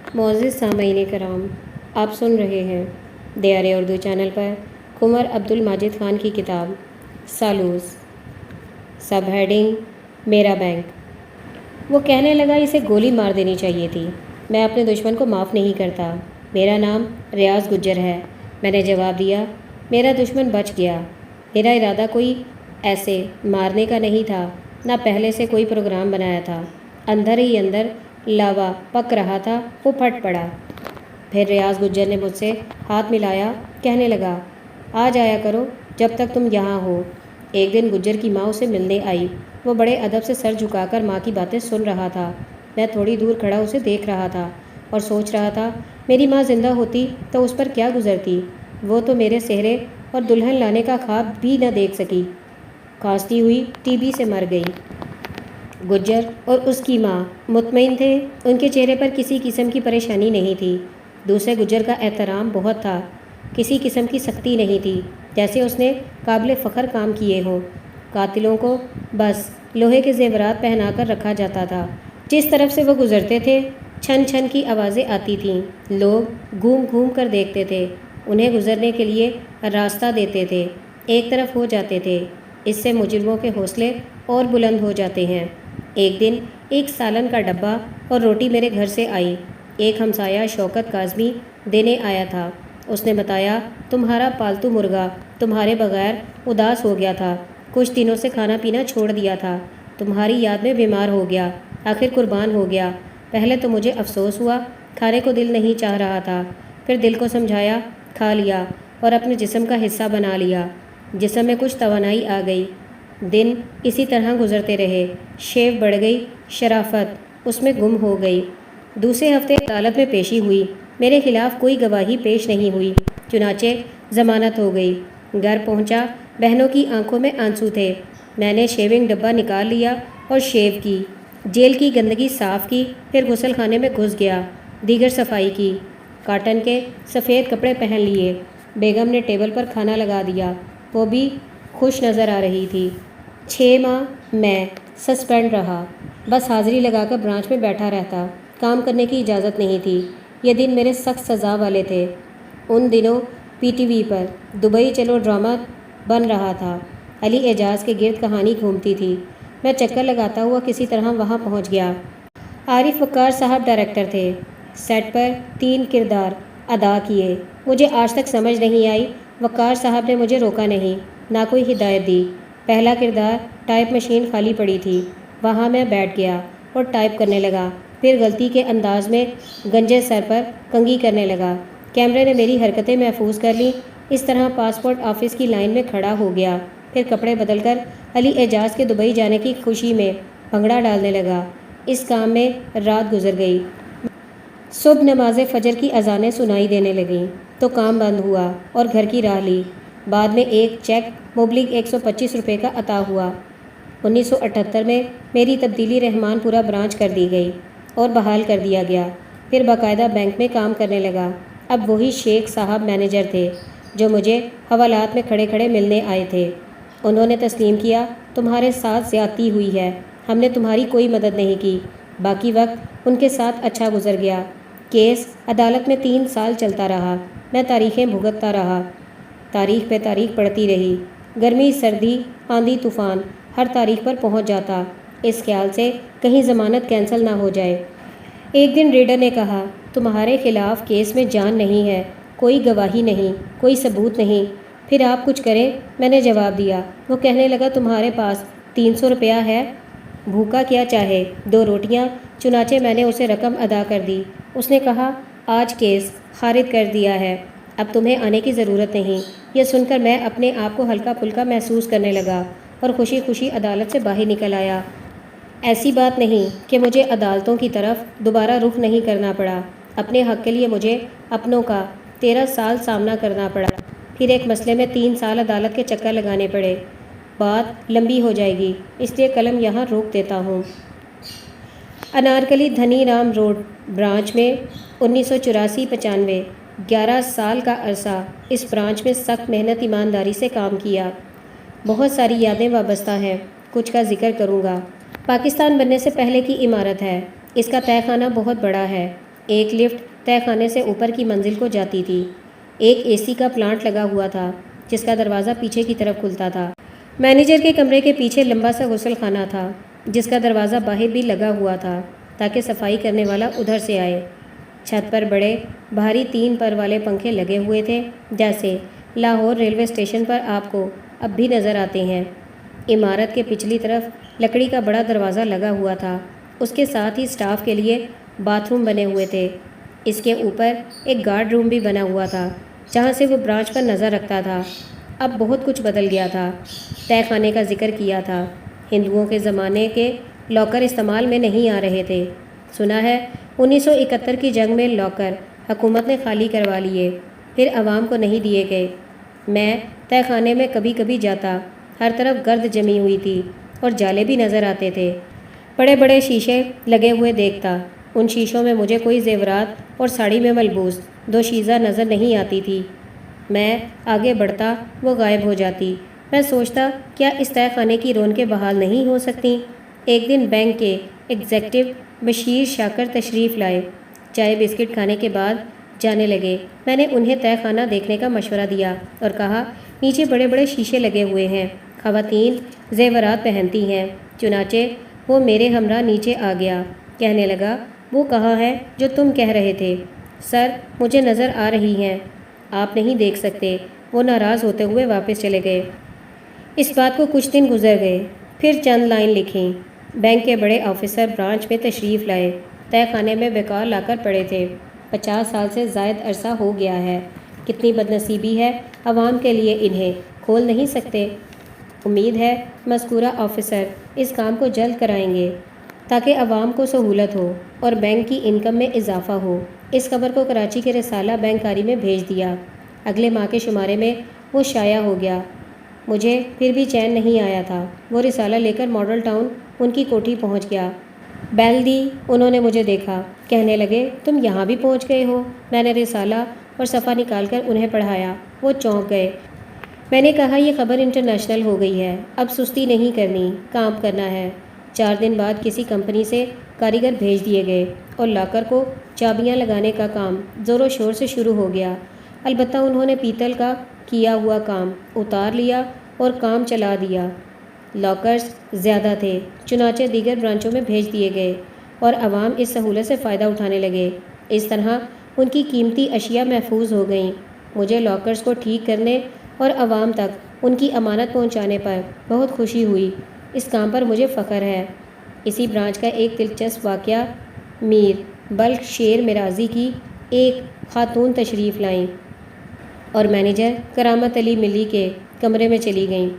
معزز سامعین کرام، آپ سن رہے ہیں دیار اردو چینل پر قمر عبد الماجد خان کی کتاب سالوس، سب ہیڈنگ میرا بینک۔ وہ کہنے لگا اسے گولی مار دینی چاہیے تھی، میں اپنے دشمن کو معاف نہیں کرتا، میرا نام ریاض گجر ہے۔ میں نے جواب دیا، میرا دشمن بچ گیا، میرا ارادہ کوئی ایسے مارنے کا نہیں تھا، نہ پہلے سے کوئی پروگرام بنایا تھا، اندر ہی اندر لاوا پک رہا تھا، وہ پھٹ پڑا۔ پھر ریاض گجر نے مجھ سے ہاتھ ملایا، کہنے لگا آ جایا کرو جب تک تم یہاں ہو۔ ایک دن گجر کی ماں اسے ملنے آئی، وہ بڑے ادب سے سر جھکا کر ماں کی باتیں سن رہا تھا۔ میں تھوڑی دور کھڑا اسے دیکھ رہا تھا اور سوچ رہا تھا میری ماں زندہ ہوتی تو اس پر کیا گزرتی، وہ تو میرے سہرے اور دلہن لانے کا خواب بھی نہ دیکھ سکی، کھانستی ہوئی ٹی بی سے مر گئی۔ گجر اور اس کی ماں مطمئن تھے، ان کے چہرے پر کسی قسم کی پریشانی نہیں تھی۔ دوسرے گجر کا احترام بہت تھا، کسی قسم کی سختی نہیں تھی، جیسے اس نے قابل فخر کام کیے ہوں۔ قاتلوں کو بس لوہے کے زیورات پہنا کر رکھا جاتا تھا۔ جس طرف سے وہ گزرتے تھے چھن چھن کی آوازیں آتی تھیں، لوگ گھوم گھوم کر دیکھتے تھے، انہیں گزرنے کے لیے راستہ دیتے تھے، ایک طرف ہو جاتے تھے۔ اس سے مجرموں کے حوصلے اور بلند ہو جاتے ہیں۔ ایک دن ایک سالن کا ڈبہ اور روٹی میرے گھر سے آئی، ایک ہمسایہ شوکت کاظمی دینے آیا تھا۔ اس نے بتایا تمہارا پالتو مرغا تمہارے بغیر اداس ہو گیا تھا، کچھ دنوں سے کھانا پینا چھوڑ دیا تھا، تمہاری یاد میں بیمار ہو گیا، آخر قربان ہو گیا۔ پہلے تو مجھے افسوس ہوا، کھانے کو دل نہیں چاہ رہا تھا، پھر دل کو سمجھایا، کھا لیا اور اپنے جسم کا حصہ بنا لیا۔ جسم میں کچھ توانائی آ گئی۔ دن اسی طرح گزرتے رہے، شیو بڑھ گئی، شرافت اس میں گم ہو گئی۔ دوسرے ہفتے عدالت میں پیشی ہوئی، میرے خلاف کوئی گواہی پیش نہیں ہوئی، چنانچہ ضمانت ہو گئی۔ گھر پہنچا، بہنوں کی آنکھوں میں آنسو تھے۔ میں نے شیونگ ڈبہ نکال لیا اور شیو کی، جیل کی گندگی صاف کی، پھر غسل خانے میں گھس گیا، دیگر صفائی کی، کاٹن کے سفید کپڑے پہن لیے۔ بیگم نے ٹیبل پر کھانا لگا دیا، وہ بھی خوش نظر آ رہی تھی۔ 6 ماہ میں سسپینڈ رہا، بس حاضری لگا کر برانچ میں بیٹھا رہتا، کام کرنے کی اجازت نہیں تھی۔ یہ دن میرے سخت سزا والے تھے۔ ان دنوں پی ٹی وی پر دبئی چلو ڈرامہ بن رہا تھا، علی اعجاز کے گرد کہانی گھومتی تھی۔ میں چکر لگاتا ہوا کسی طرح وہاں پہنچ گیا۔ عارف وقار صاحب ڈائریکٹر تھے۔ سیٹ پر 3 کردار ادا کیے، مجھے آج تک سمجھ نہیں آئی، وقار صاحب نے مجھے روکا نہیں، نہ کوئی ہدایت دی۔ پہلا کردار ٹائپ مشین خالی پڑی تھی، وہاں میں بیٹھ گیا اور ٹائپ کرنے لگا، پھر غلطی کے انداز میں گنجے سر پر کنگھی کرنے لگا۔ کیمرے نے میری حرکتیں محفوظ کر لیں، اس طرح پاسپورٹ آفس کی لائن میں کھڑا ہو گیا، پھر کپڑے بدل کر علی اعجاز کے دبئی جانے کی خوشی میں بھنگڑا ڈالنے لگا۔ اس کام میں رات گزر گئی۔ صبح نماز فجر کی اذانیں سنائی دینے لگیں تو کام بند ہوا اور گھر کی راہ لی۔ بعد میں ایک چیک مبلغ 125 روپے کا عطا ہوا۔ 1978 میں میری تبدیلی رحمان پورہ برانچ کر دی گئی اور بحال کر دیا گیا، پھر باقاعدہ بینک میں کام کرنے لگا۔ اب وہی شیخ صاحب مینیجر تھے جو مجھے حوالات میں کھڑے کھڑے ملنے آئے تھے۔ انہوں نے تسلیم کیا تمہارے ساتھ زیادتی ہوئی ہے، ہم نے تمہاری کوئی مدد نہیں کی۔ باقی وقت ان کے ساتھ اچھا گزر گیا۔ کیس عدالت میں 3 سال چلتا رہا، میں تاریخیں بھگتتا رہا، تاریخ پہ تاریخ پڑھتی رہی، گرمی سردی آندھی طوفان ہر تاریخ پر پہنچ جاتا، اس خیال سے کہیں ضمانت کینسل نہ ہو جائے۔ ایک دن ریڈر نے کہا تمہارے خلاف کیس میں جان نہیں ہے، کوئی گواہی نہیں، کوئی ثبوت نہیں، پھر آپ کچھ کریں۔ میں نے جواب دیا۔ وہ کہنے لگا تمہارے پاس 300 روپیہ ہے، بھوکا کیا چاہے، 2 روٹیاں۔ چنانچہ میں نے اسے رقم ادا کر دی۔ اس نے کہا آج کیس خارج کر دیا ہے، اب تمہیں آنے کی ضرورت نہیں۔ یہ سن کر میں اپنے آپ کو ہلکا پھلکا محسوس کرنے لگا اور خوشی خوشی عدالت سے باہر نکل آیا۔ ایسی بات نہیں کہ مجھے عدالتوں کی طرف دوبارہ رخ نہیں کرنا پڑا، اپنے حق کے لیے مجھے اپنوں کا 13 سال سامنا کرنا پڑا، پھر ایک مسئلے میں 3 سال عدالت کے چکر لگانے پڑے۔ بات لمبی ہو جائے گی، اس لیے قلم یہاں روک دیتا ہوں۔ انارکلی دھنی رام روڈ برانچ میں 1984-95 11 سال کا عرصہ اس برانچ میں سخت محنت ایمانداری سے کام کیا۔ بہت ساری یادیں وابستہ ہیں، کچھ کا ذکر کروں گا۔ پاکستان بننے سے پہلے کی عمارت ہے، اس کا تہہ خانہ بہت بڑا ہے، ایک لفٹ تہہ خانے سے اوپر کی منزل کو جاتی تھی۔ ایک اے سی کا پلانٹ لگا ہوا تھا جس کا دروازہ پیچھے کی طرف کھلتا تھا۔ مینیجر کے کمرے کے پیچھے لمبا سا غسل خانہ تھا جس کا دروازہ باہر بھی لگا ہوا تھا تاکہ صفائی کرنے والا ادھر سے آئے۔ چھت پر بڑے بھاری 3 پر والے پنکھے لگے ہوئے تھے جیسے لاہور ریلوے اسٹیشن پر آپ کو اب بھی نظر آتے ہیں۔ عمارت کے پچھلی طرف لکڑی کا بڑا دروازہ لگا ہوا تھا، اس کے ساتھ ہی اسٹاف کے لیے باتھ روم بنے ہوئے تھے۔ اس کے اوپر ایک گارڈ روم بھی بنا ہوا تھا جہاں سے وہ برانچ پر نظر رکھتا تھا۔ اب بہت کچھ بدل گیا تھا۔ تہہ خانے کا ذکر کیا تھا۔ ہندوؤں کے زمانے کے لاکر استعمال میں نہیں آ رہے تھے۔ سنا ہے 1971 کی جنگ میں لاکر حکومت نے خالی کروا لیے، پھر عوام کو نہیں دیے گئے۔ میں تہہ خانے میں کبھی کبھی جاتا، ہر طرف گرد جمی ہوئی تھی اور جالے بھی نظر آتے تھے۔ بڑے بڑے شیشے لگے ہوئے دیکھتا، ان شیشوں میں مجھے کوئی زیورات اور ساڑی میں ملبوس دوشیزہ نظر نہیں آتی تھی۔ میں آگے بڑھتا، وہ غائب ہو جاتی۔ میں سوچتا کیا اس تہہ خانے کی رونقیں بحال نہیں ہو سکتیں؟ ایک دن بینک کے ایگزیکٹو بشیر شاکر تشریف لائے۔ چائے بسکٹ کھانے کے بعد جانے لگے۔ میں نے انہیں تہہ خانہ دیکھنے کا مشورہ دیا اور کہا نیچے بڑے بڑے شیشے لگے ہوئے ہیں، خواتین زیورات پہنتی ہیں۔ چنانچہ وہ میرے ہمراہ نیچے آ گیا۔ کہنے لگا وہ کہاں ہے جو تم کہہ رہے تھے؟ سر مجھے نظر آ رہی ہیں، آپ نہیں دیکھ سکتے۔ وہ ناراض ہوتے ہوئے واپس چلے گئے۔ اس بات کو کچھ دن گزر گئے، پھر چند لائن لکھیں۔ بینک کے بڑے آفیسر برانچ میں تشریف لائے۔ تہہ خانے میں بیکار لا کر پڑے تھے۔ 50 سال سے زائد عرصہ ہو گیا ہے۔ کتنی بدنصیبی ہے، عوام کے لیے انہیں کھول نہیں سکتے۔ امید ہے مذکورہ آفیسر اس کام کو جلد کرائیں گے تاکہ عوام کو سہولت ہو اور بینک کی انکم میں اضافہ ہو۔ اس خبر کو کراچی کے رسالہ بینکاری میں بھیج دیا۔ اگلے ماہ کے شمارے میں وہ شائع ہو گیا۔ مجھے پھر بھی چین نہیں آیا تھا۔ وہ رسالہ لے کر ماڈل ٹاؤن ان کی کوٹھی پہنچ گیا۔ بیل دی، انہوں نے مجھے دیکھا، کہنے لگے تم یہاں بھی پہنچ گئے ہو؟ میں نے رسالہ اور صفحہ نکال کر انہیں پڑھایا۔ وہ چونک گئے۔ میں نے کہا یہ خبر انٹرنیشنل ہو گئی ہے، اب سستی نہیں کرنی، کام کرنا ہے۔ 4 دن بعد کسی کمپنی سے کاریگر بھیج دیے گئے اور لاکر کو چابیاں لگانے کا کام زور و شور سے شروع ہو گیا۔ البتہ انہوں نے پیتل کا کیا ہوا کام اتار لیا اور کام چلا دیا۔ لاکرز زیادہ تھے، چنانچہ دیگر برانچوں میں بھیج دیے گئے اور عوام اس سہولت سے فائدہ اٹھانے لگے۔ اس طرح ان کی قیمتی اشیاء محفوظ ہو گئیں۔ مجھے لاکرز کو ٹھیک کرنے اور عوام تک ان کی امانت پہنچانے پر بہت خوشی ہوئی۔ اس کام پر مجھے فخر ہے۔ اسی برانچ کا ایک دلچسپ واقعہ، میر بلخ شیر مرازی کی ایک خاتون تشریف لائیں اور مینیجر کرامت علی ملی کے کمرے میں چلی گئیں۔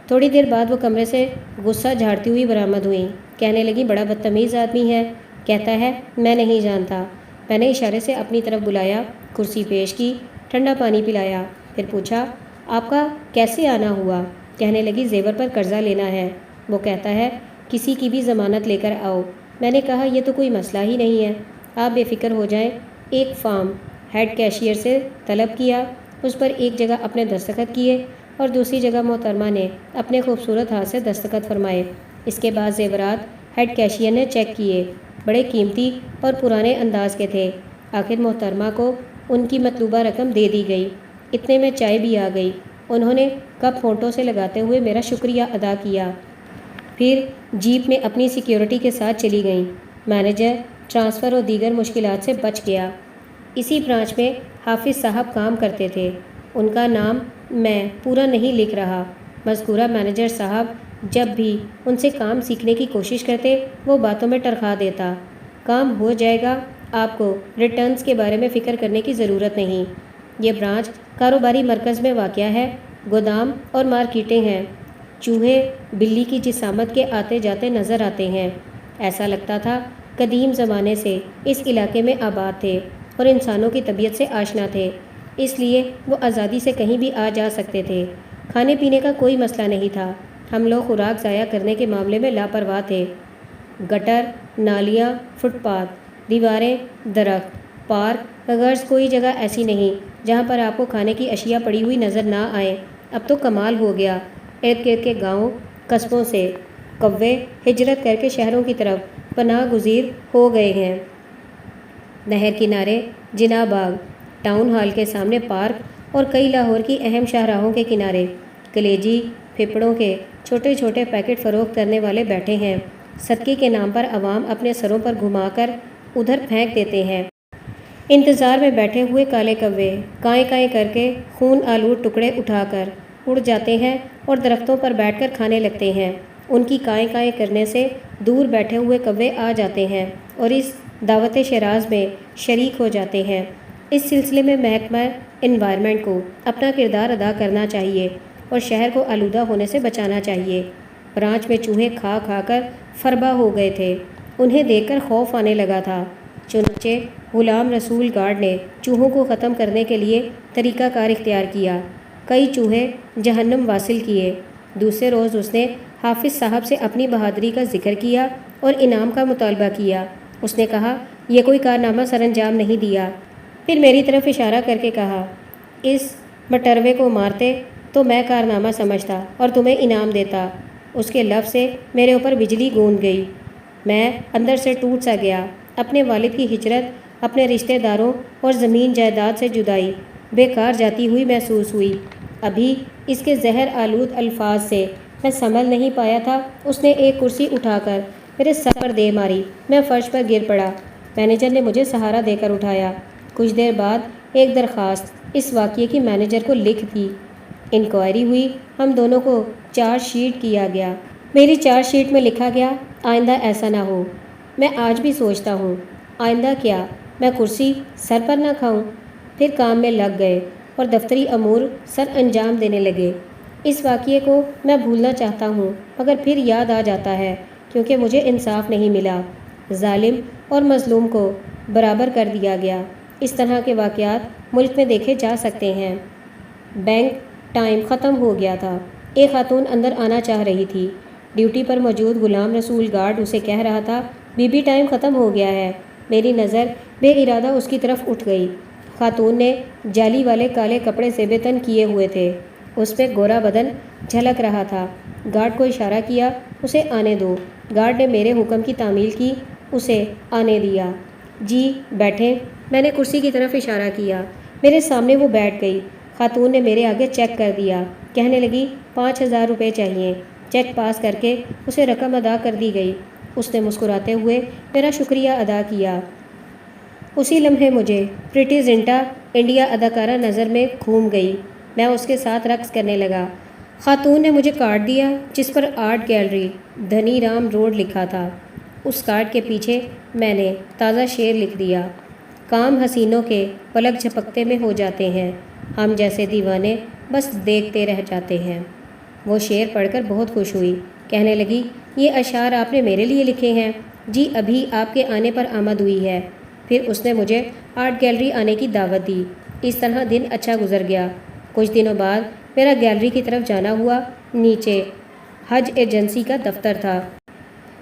تھوڑی دیر بعد وہ کمرے سے غصہ جھاڑتی ہوئی برآمد ہوئیں۔ کہنے لگیں بڑا بدتمیز آدمی ہے، کہتا ہے میں نہیں جانتا۔ میں نے اشارے سے اپنی طرف بلایا، کرسی پیش کی، ٹھنڈا پانی پلایا، پھر پوچھا آپ کا کیسے آنا ہوا؟ کہنے لگی زیور پر قرضہ لینا ہے۔ وہ کہتا ہے کسی کی بھی ضمانت لے کر آؤ۔ میں نے کہا یہ تو کوئی مسئلہ ہی نہیں ہے، آپ بے فکر ہو جائیں۔ ایک فارم ہیڈ کیشیئر سے طلب کیا، اس پر ایک جگہ اپنے دستخط کیے اور دوسری جگہ محترمہ نے اپنے خوبصورت ہاتھ سے دستخط فرمائے۔ اس کے بعد زیورات ہیڈ کیشیئر نے چیک کیے، بڑے قیمتی اور پرانے انداز کے تھے۔ آخر محترمہ کو ان کی مطلوبہ رقم دے دی گئی۔ اتنے میں چائے بھی آ گئی۔ انہوں نے کپ ہونٹوں سے لگاتے ہوئے میرا شکریہ ادا کیا، پھر جیپ میں اپنی سیکیورٹی کے ساتھ چلی گئیں۔ مینیجر ٹرانسفر اور دیگر مشکلات سے بچ گیا۔ اسی برانچ میں حافظ صاحب کام کرتے تھے، ان کا نام میں پورا نہیں لکھ رہا۔ مذکورہ مینیجر صاحب جب بھی ان سے کام سیکھنے کی کوشش کرتے وہ باتوں میں ٹرخا دیتا، کام ہو جائے گا، آپ کو ریٹرنز کے بارے میں فکر کرنے کی ضرورت نہیں۔ یہ برانچ کاروباری مرکز میں واقع ہے، گودام اور مارکیٹیں ہیں۔ چوہے بلی کی جسامت کے آتے جاتے نظر آتے ہیں۔ ایسا لگتا تھا قدیم زمانے سے اس علاقے میں آباد تھے اور انسانوں کی طبیعت سے آشنا تھے، اس لیے وہ آزادی سے کہیں بھی آ جا سکتے تھے۔ کھانے پینے کا کوئی مسئلہ نہیں تھا، ہم لوگ خوراک ضائع کرنے کے معاملے میں لاپرواہ تھے۔ گٹر، نالیاں، فٹ پاتھ، دیواریں، درخت، پارک، غرض کوئی جگہ ایسی نہیں جہاں پر آپ کو کھانے کی اشیاء پڑی ہوئی نظر نہ آئیں۔ اب تو کمال ہو گیا، ارد گرد کے گاؤں قصبوں سے کوے ہجرت کر کے شہروں کی طرف پناہ گزیر ہو گئے ہیں۔ نہر کنارے جناح باغ، ٹاؤن ہال کے سامنے پارک اور کئی لاہور کی اہم شاہراہوں کے کنارے کلیجی پھپڑوں کے چھوٹے چھوٹے پیکٹ فروخت کرنے والے بیٹھے ہیں۔ صدقے کے نام پر عوام اپنے سروں پر گھما کر ادھر پھینک دیتے ہیں۔ انتظار میں بیٹھے ہوئے کالے کوے کائیں کائیں کر کے خون آلود ٹکڑے اٹھا کر اڑ جاتے ہیں اور درختوں پر بیٹھ کر کھانے لگتے ہیں۔ ان کی کائیں کائیں کرنے سے دور بیٹھے ہوئے کوے آ جاتے ہیں اور اس دعوت شراز میں شریک ہو جاتے ہیں۔ اس سلسلے میں محکمہ انوائرمنٹ کو اپنا کردار ادا کرنا چاہیے اور شہر کو آلودہ ہونے سے بچانا چاہیے۔ برانچ میں چوہے کھا کھا کر فربا ہو گئے تھے۔ انہیں دیکھ کر خوف آنے لگا تھا۔ چنانچہ غلام رسول گارڈ نے چوہوں کو ختم کرنے کے لیے طریقہ کار اختیار کیا۔ کئی چوہے جہنم واصل کیے۔ دوسرے روز اس نے حافظ صاحب سے اپنی بہادری کا ذکر کیا اور انعام کا مطالبہ کیا۔ اس نے کہا یہ کوئی کارنامہ سر انجام نہیں دیا۔ پھر میری طرف اشارہ کر کے کہا اس بٹروے کو مارتے تو میں کارنامہ سمجھتا اور تمہیں انعام دیتا۔ اس کے لفظ سے میرے اوپر بجلی گوند گئی۔ میں اندر سے ٹوٹ سا گیا۔ اپنے والد کی ہجرت، اپنے رشتہ داروں اور زمین جائیداد سے جدائی بیکار جاتی ہوئی محسوس ہوئی۔ ابھی اس کے زہر آلود الفاظ سے میں سنبھل نہیں پایا تھا، اس نے ایک کرسی اٹھا کر میرے سر پر دے ماری۔ میں فرش پر گر پڑا۔ مینیجر نے مجھے سہارا دے کر اٹھایا۔ کچھ دیر بعد ایک درخواست اس واقعے کی مینیجر کو لکھ دی۔ انکوائری ہوئی۔ ہم دونوں کو چارج شیٹ کیا گیا۔ میری چارج شیٹ میں لکھا گیا آئندہ ایسا نہ ہو۔ میں آج بھی سوچتا ہوں آئندہ کیا میں کرسی سر پر نہ کھاؤں۔ پھر کام میں لگ گئے اور دفتری امور سر انجام دینے لگے۔ اس واقعے کو میں بھولنا چاہتا ہوں مگر پھر یاد آ جاتا ہے کیونکہ مجھے انصاف نہیں ملا۔ ظالم اور مظلوم کو برابر کر دیا گیا۔ اس طرح کے واقعات ملک میں دیکھے جا سکتے ہیں۔ بینک ٹائم ختم ہو گیا تھا۔ ایک خاتون اندر آنا چاہ رہی تھی۔ ڈیوٹی پر موجود غلام رسول گارڈ اسے کہہ رہا تھا بی بی ٹائم ختم ہو گیا ہے۔ میری نظر بے ارادہ اس کی طرف اٹھ گئی۔ خاتون نے جالی والے کالے کپڑے زیب تن کیے ہوئے تھے۔ اس پہ گورا بدن جھلک رہا تھا۔ گارڈ کو اشارہ کیا اسے آنے دو۔ گارڈ نے میرے حکم کی تعمیل کی، اسے آنے دیا۔ جی بیٹھیں۔ میں نے کرسی کی طرف اشارہ کیا۔ میرے سامنے وہ بیٹھ گئی۔ خاتون نے میرے آگے چیک کر دیا۔ کہنے لگی 5000 روپے چاہیے۔ چیک پاس کر کے اسے رقم ادا کر دی گئی۔ اس نے مسکراتے ہوئے میرا شکریہ ادا کیا۔ اسی لمحے مجھے پریٹی زنٹا انڈیا اداکارہ نظر میں گھوم گئی۔ میں اس کے ساتھ رقص کرنے لگا۔ خاتون نے مجھے کارڈ دیا جس پر آرٹ گیلری دھنی رام روڈ لکھا تھا۔ اس کارڈ کے پیچھے میں نے تازہ شعر لکھ دیا کام حسینوں کے پلک جھپکتے میں ہو جاتے ہیں، ہم جیسے دیوانے بس دیکھتے رہ جاتے ہیں۔ وہ شعر پڑھ کر بہت خوش ہوئی۔ کہنے لگی یہ اشعار آپ نے میرے لیے لکھے ہیں؟ جی ابھی آپ کے آنے پر آمد ہوئی ہے۔ پھر اس نے مجھے آرٹ گیلری آنے کی دعوت دی۔ اس طرح دن اچھا گزر گیا۔ کچھ دنوں بعد میرا گیلری کی طرف جانا ہوا۔ نیچے حج ایجنسی کا دفتر تھا۔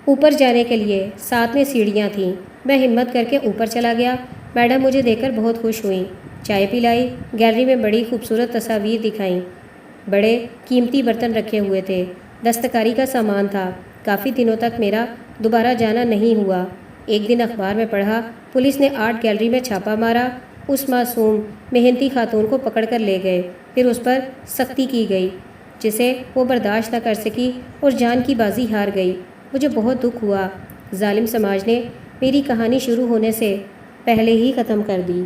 اوپر جانے کے لیے ساتھ میں سیڑھیاں تھیں۔ میں ہمت کر کے اوپر چلا گیا۔ میڈم مجھے دیکھ کر بہت خوش ہوئیں۔ چائے پلائی۔ گیلری میں بڑی خوبصورت تصاویر دکھائیں۔ بڑے قیمتی برتن رکھے ہوئے تھے۔ دستکاری کا سامان تھا۔ کافی دنوں تک میرا دوبارہ جانا نہیں ہوا۔ ایک دن اخبار میں پڑھا پولیس نے آرٹ گیلری میں چھاپہ مارا۔ اس معصوم محنتی خاتون کو پکڑ کر لے گئے۔ پھر اس پر سختی کی گئی جسے وہ برداشت نہ کر سکی اور جان کی بازی ہار گئی۔ مجھے بہت دکھ ہوا۔ ظالم سماج نے میری کہانی شروع ہونے سے پہلے ہی ختم کر دی۔